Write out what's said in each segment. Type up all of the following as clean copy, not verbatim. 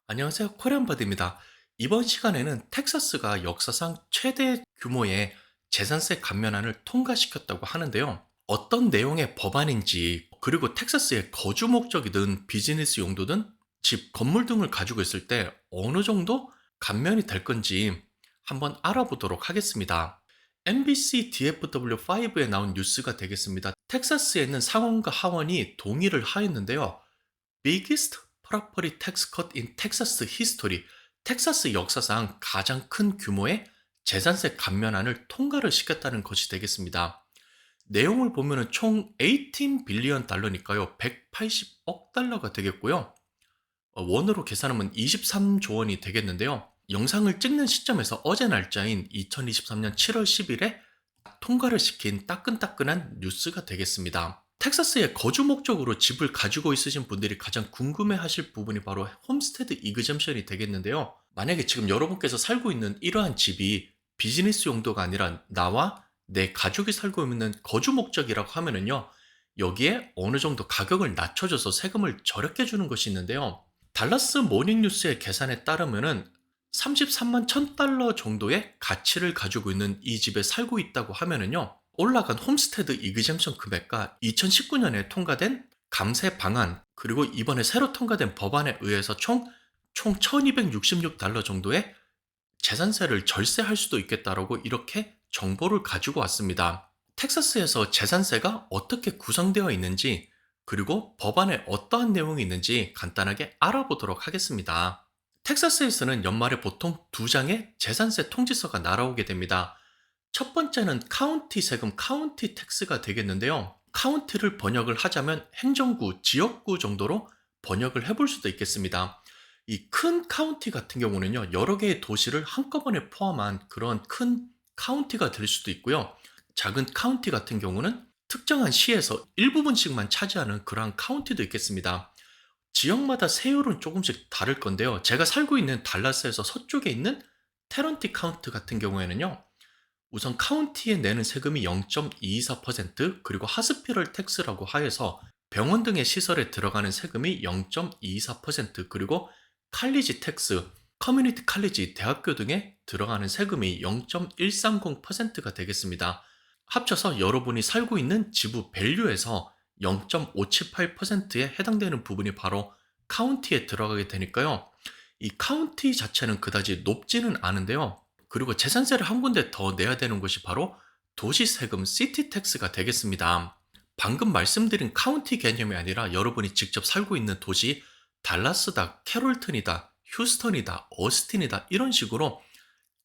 안녕하세요. 코리안바디입니다. 이번 시간에는 텍사스가 역사상 최대 규모의 재산세 감면안을 통과시켰다고 하는데요. 어떤 내용의 법안인지, 그리고 텍사스의 거주 목적이든 비즈니스 용도든 집, 건물 등을 가지고 있을 때 어느 정도 감면이 될 건지 한번 알아보도록 하겠습니다. NBC DFW5에 나온 뉴스가 되겠습니다. 텍사스에 있는 상원과 하원이 동의를 하였는데요. Biggest Property Tax Cut in Texas History, 텍사스 역사상 가장 큰 규모의 재산세 감면안을 통과를 시켰다는 것이 되겠습니다. 내용을 보면은 총 18 빌리언 달러니까요. 180억 달러가 되겠고요. 원으로 계산하면 23조 원이 되겠는데요. 영상을 찍는 시점에서 어제 날짜인 2023년 7월 10일에 통과를 시킨 따끈따끈한 뉴스가 되겠습니다. 텍사스의 거주 목적으로 집을 가지고 있으신 분들이 가장 궁금해 하실 부분이 바로 홈스테드 이그젬션이 되겠는데요. 만약에 지금 여러분께서 살고 있는 이러한 집이 비즈니스 용도가 아니라 나와 내 가족이 살고 있는 거주 목적이라고 하면은요, 여기에 어느 정도 가격을 낮춰줘서 세금을 절약해 주는 것이 있는데요. 달라스 모닝뉴스의 계산에 따르면은 33만 1000달러 정도의 가치를 가지고 있는 이 집에 살고 있다고 하면은요, 올라간 홈스테드 이그젬션 금액과 2019년에 통과된 감세 방안, 그리고 이번에 새로 통과된 법안에 의해서 총 1266달러 정도의 재산세를 절세할 수도 있겠다라고 이렇게 정보를 가지고 왔습니다. 텍사스에서 재산세가 어떻게 구성되어 있는지, 그리고 법안에 어떠한 내용이 있는지 간단하게 알아보도록 하겠습니다. 텍사스에서는 연말에 보통 두 장의 재산세 통지서가 날아오게 됩니다. 첫 번째는 카운티 세금, 카운티 텍스가 되겠는데요. 카운티를 번역을 하자면 행정구, 지역구 정도로 번역을 해볼 수도 있겠습니다. 이 큰 카운티 같은 경우는요, 여러 개의 도시를 한꺼번에 포함한 그런 큰 카운티가 될 수도 있고요. 작은 카운티 같은 경우는 특정한 시에서 일부분씩만 차지하는 그러한 카운티도 있겠습니다. 지역마다 세율은 조금씩 다를 건데요. 제가 살고 있는 달라스에서 서쪽에 있는 테런티 카운티 같은 경우에는요, 우선 카운티에 내는 세금이 0.224%, 그리고 하스피럴 텍스라고 하여서 병원 등의 시설에 들어가는 세금이 0.24%, 그리고 칼리지 텍스, 커뮤니티 칼리지, 대학교 등에 들어가는 세금이 0.130%가 되겠습니다. 합쳐서 여러분이 살고 있는 지부 밸류에서 0.578%에 해당되는 부분이 바로 카운티에 들어가게 되니까요. 이 카운티 자체는 그다지 높지는 않은데요. 그리고 재산세를 한 군데 더 내야 되는 것이 바로 도시 세금, 시티 텍스가 되겠습니다. 방금 말씀드린 카운티 개념이 아니라 여러분이 직접 살고 있는 도시, 달라스다, 캐롤튼이다, 휴스턴이다, 어스틴이다, 이런 식으로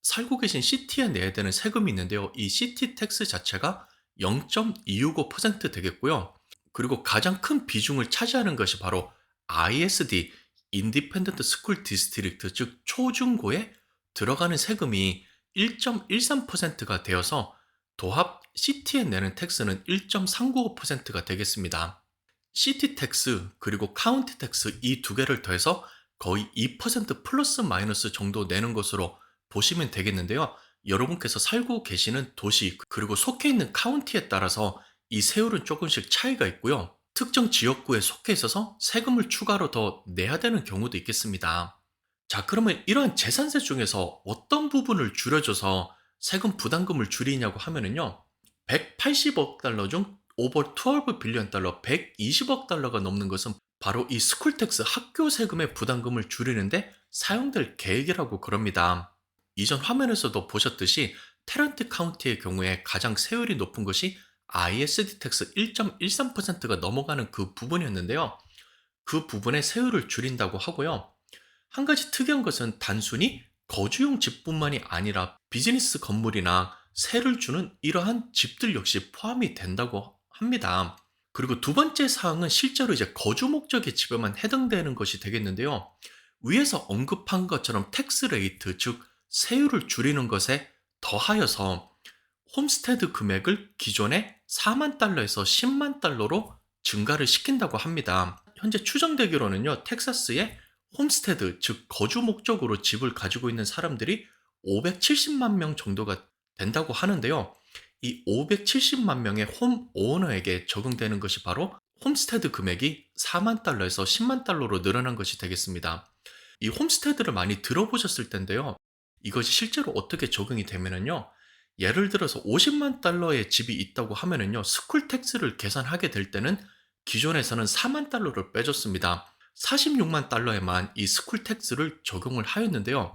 살고 계신 시티에 내야 되는 세금이 있는데요. 이 시티 텍스 자체가 0.265% 되겠고요. 그리고 가장 큰 비중을 차지하는 것이 바로 ISD, Independent School District, 즉 초중고에 들어가는 세금이 1.13%가 되어서 도합 시티에 내는 텍스는 1.395%가 되겠습니다. 시티 텍스 그리고 카운티 텍스 이 두 개를 더해서 거의 2% 플러스 마이너스 정도 내는 것으로 보시면 되겠는데요. 여러분께서 살고 계시는 도시 그리고 속해 있는 카운티에 따라서 이 세율은 조금씩 차이가 있고요. 특정 지역구에 속해 있어서 세금을 추가로 더 내야 되는 경우도 있겠습니다. 자, 그러면 이러한 재산세 중에서 어떤 부분을 줄여줘서 세금 부담금을 줄이냐고 하면은요. 180억 달러 중 오버 12 빌리언 달러, 120억 달러가 넘는 것은 바로 이 스쿨텍스 학교 세금의 부담금을 줄이는데 사용될 계획이라고 그럽니다. 이전 화면에서도 보셨듯이 테런트 카운티의 경우에 가장 세율이 높은 것이 ISD 텍스 1.13%가 넘어가는 그 부분이었는데요. 그 부분의 세율을 줄인다고 하고요. 한 가지 특이한 것은 단순히 거주용 집뿐만이 아니라 비즈니스 건물이나 세를 주는 이러한 집들 역시 포함이 된다고 합니다. 그리고 두 번째 사항은 실제로 이제 거주 목적의 집에만 해당되는 것이 되겠는데요. 위에서 언급한 것처럼 텍스 레이트, 즉 세율을 줄이는 것에 더하여서 홈스테드 금액을 기존의 4만 달러에서 10만 달러로 증가를 시킨다고 합니다. 현재 추정되기로는요, 텍사스의 홈스테드, 즉 거주 목적으로 집을 가지고 있는 사람들이 570만 명 정도가 된다고 하는데요. 이 570만 명의 홈 오너에게 적용되는 것이 바로 홈스테드 금액이 4만 달러에서 10만 달러로 늘어난 것이 되겠습니다. 이 홈스테드를 많이 들어보셨을 텐데요. 이것이 실제로 어떻게 적용이 되면은요. 예를 들어서 50만 달러의 집이 있다고 하면은요. 스쿨 텍스를 계산하게 될 때는 기존에서는 4만 달러를 빼줬습니다. 46만 달러에만 이 스쿨 텍스를 적용을 하였는데요.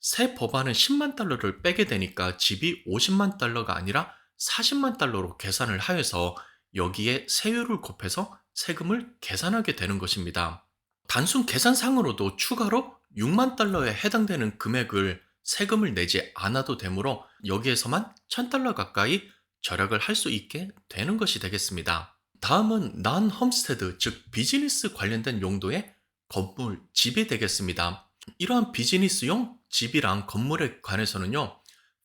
새 법안은 10만 달러를 빼게 되니까 집이 50만 달러가 아니라 40만 달러로 계산을 하여서 여기에 세율을 곱해서 세금을 계산하게 되는 것입니다. 단순 계산상으로도 추가로 6만 달러에 해당되는 금액을 세금을 내지 않아도 되므로 여기에서만 1000달러 가까이 절약을 할 수 있게 되는 것이 되겠습니다. 다음은 난 홈스테드, 즉 비즈니스 관련된 용도의 건물, 집이 되겠습니다. 이러한 비즈니스용 집이랑 건물에 관해서는요,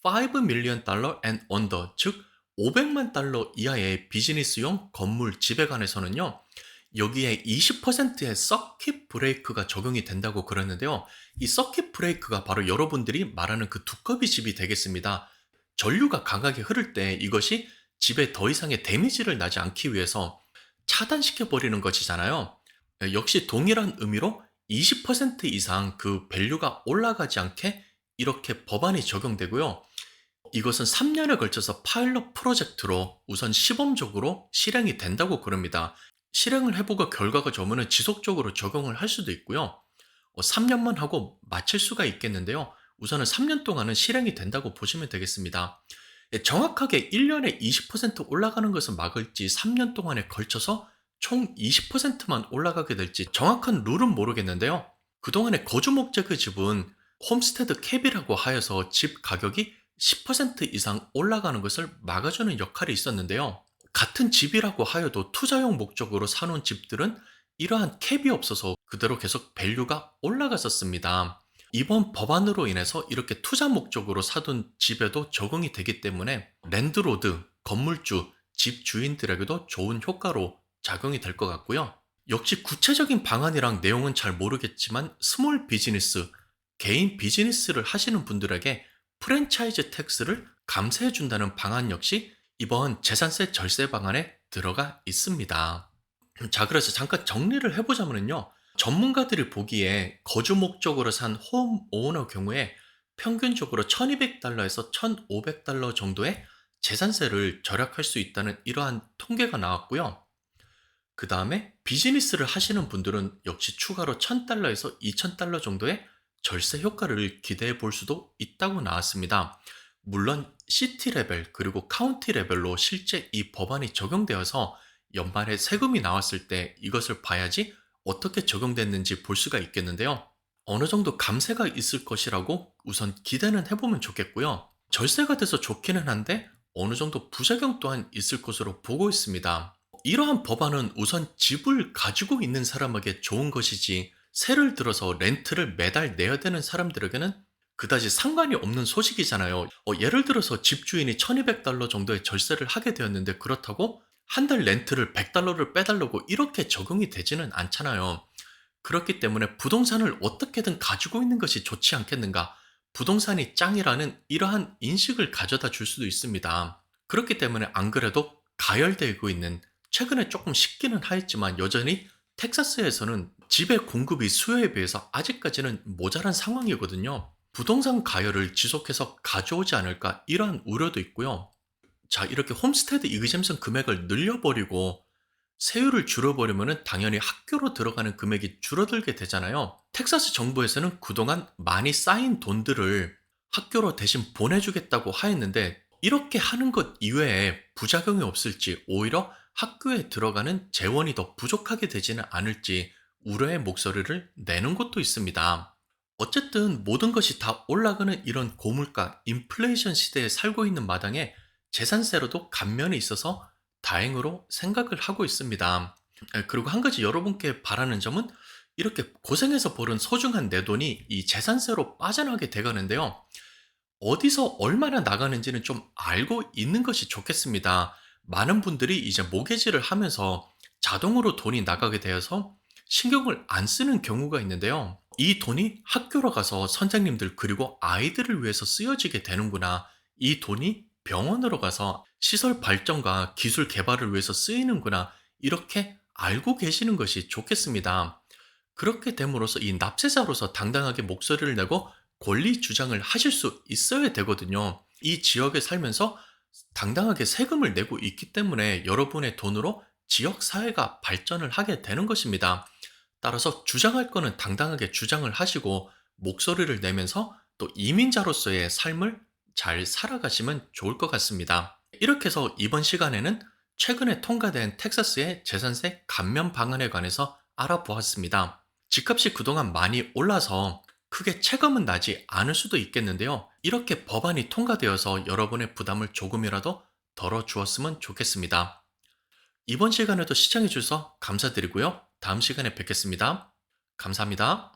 5 million 달러 and under, 즉 500만 달러 이하의 비즈니스용 건물, 집에 관해서는요, 여기에 20%의 서킷 브레이크가 적용이 된다고 그러는데요. 이 서킷 브레이크가 바로 여러분들이 말하는 그 두꺼비 집이 되겠습니다. 전류가 강하게 흐를 때 이것이 집에 더 이상의 데미지를 나지 않기 위해서 차단시켜 버리는 것이잖아요. 역시 동일한 의미로 20% 이상 그 밸류가 올라가지 않게 이렇게 법안이 적용되고요. 이것은 3년에 걸쳐서 파일럿 프로젝트로 우선 시범적으로 실행이 된다고 그럽니다. 실행을 해보고 결과가 좋으면 지속적으로 적용을 할 수도 있고요. 3년만 하고 마칠 수가 있겠는데요. 우선은 3년 동안은 실행이 된다고 보시면 되겠습니다. 정확하게 1년에 20% 올라가는 것을 막을지 3년 동안에 걸쳐서 총 20%만 올라가게 될지 정확한 룰은 모르겠는데요. 그동안의 거주 목적의 집은 홈스테드 캡이라고 하여서 집 가격이 10% 이상 올라가는 것을 막아주는 역할이 있었는데요. 같은 집이라고 하여도 투자용 목적으로 사놓은 집들은 이러한 캡이 없어서 그대로 계속 밸류가 올라갔었습니다. 이번 법안으로 인해서 이렇게 투자 목적으로 사둔 집에도 적용이 되기 때문에 랜드로드, 건물주, 집 주인들에게도 좋은 효과로 작용이 될 것 같고요. 역시 구체적인 방안이랑 내용은 잘 모르겠지만 스몰 비즈니스, 개인 비즈니스를 하시는 분들에게 프랜차이즈 텍스를 감세해 준다는 방안 역시 이번 재산세 절세 방안에 들어가 있습니다. 자, 그래서 잠깐 정리를 해보자면요. 전문가들이 보기에 거주 목적으로 산 홈 오너 경우에 평균적으로 1200달러에서 1500달러 정도의 재산세를 절약할 수 있다는 이러한 통계가 나왔고요. 그 다음에 비즈니스를 하시는 분들은 역시 추가로 1000달러에서 2000달러 정도의 절세 효과를 기대해 볼 수도 있다고 나왔습니다. 물론 시티 레벨 그리고 카운티 레벨로 실제 이 법안이 적용되어서 연말에 세금이 나왔을 때 이것을 봐야지 어떻게 적용됐는지 볼 수가 있겠는데요. 어느 정도 감세가 있을 것이라고 우선 기대는 해보면 좋겠고요. 절세가 돼서 좋기는 한데 어느 정도 부작용 또한 있을 것으로 보고 있습니다. 이러한 법안은 우선 집을 가지고 있는 사람에게 좋은 것이지 세를 들어서 렌트를 매달 내야 되는 사람들에게는 그다지 상관이 없는 소식이잖아요. 예를 들어서 집주인이 1200달러 정도의 절세를 하게 되었는데 그렇다고 한 달 렌트를 100달러를 빼달라고 이렇게 적용이 되지는 않잖아요. 그렇기 때문에 부동산을 어떻게든 가지고 있는 것이 좋지 않겠는가? 부동산이 짱이라는 이러한 인식을 가져다 줄 수도 있습니다. 그렇기 때문에 안 그래도 가열되고 있는 최근에 조금 식기는 하였지만 여전히 텍사스에서는 집의 공급이 수요에 비해서 아직까지는 모자란 상황이거든요. 부동산 가열을 지속해서 가져오지 않을까 이러한 우려도 있고요. 자, 이렇게 홈스테드 이그젬션 금액을 늘려버리고 세율을 줄여버리면 당연히 학교로 들어가는 금액이 줄어들게 되잖아요. 텍사스 정부에서는 그동안 많이 쌓인 돈들을 학교로 대신 보내주겠다고 하였는데 이렇게 하는 것 이외에 부작용이 없을지 오히려 학교에 들어가는 재원이 더 부족하게 되지는 않을지 우려의 목소리를 내는 곳도 있습니다. 어쨌든 모든 것이 다 올라가는 이런 고물가, 인플레이션 시대에 살고 있는 마당에 재산세로도 감면이 있어서 다행으로 생각을 하고 있습니다. 그리고 한 가지 여러분께 바라는 점은 이렇게 고생해서 벌은 소중한 내 돈이 이 재산세로 빠져나가게 되가는데요. 어디서 얼마나 나가는지는 좀 알고 있는 것이 좋겠습니다. 많은 분들이 이제 모기지를 하면서 자동으로 돈이 나가게 되어서 신경을 안 쓰는 경우가 있는데요. 이 돈이 학교로 가서 선생님들 그리고 아이들을 위해서 쓰여지게 되는구나. 이 돈이 병원으로 가서 시설 발전과 기술 개발을 위해서 쓰이는구나. 이렇게 알고 계시는 것이 좋겠습니다. 그렇게 됨으로써 이 납세자로서 당당하게 목소리를 내고 권리 주장을 하실 수 있어야 되거든요. 이 지역에 살면서 당당하게 세금을 내고 있기 때문에 여러분의 돈으로 지역 사회가 발전을 하게 되는 것입니다. 따라서 주장할 거는 당당하게 주장을 하시고 목소리를 내면서 또 이민자로서의 삶을 잘 살아가시면 좋을 것 같습니다. 이렇게 해서 이번 시간에는 최근에 통과된 텍사스의 재산세 감면 방안에 관해서 알아보았습니다. 집값이 그동안 많이 올라서 크게 체감은 나지 않을 수도 있겠는데요. 이렇게 법안이 통과되어서 여러분의 부담을 조금이라도 덜어주었으면 좋겠습니다. 이번 시간에도 시청해 주셔서 감사드리고요. 다음 시간에 뵙겠습니다. 감사합니다.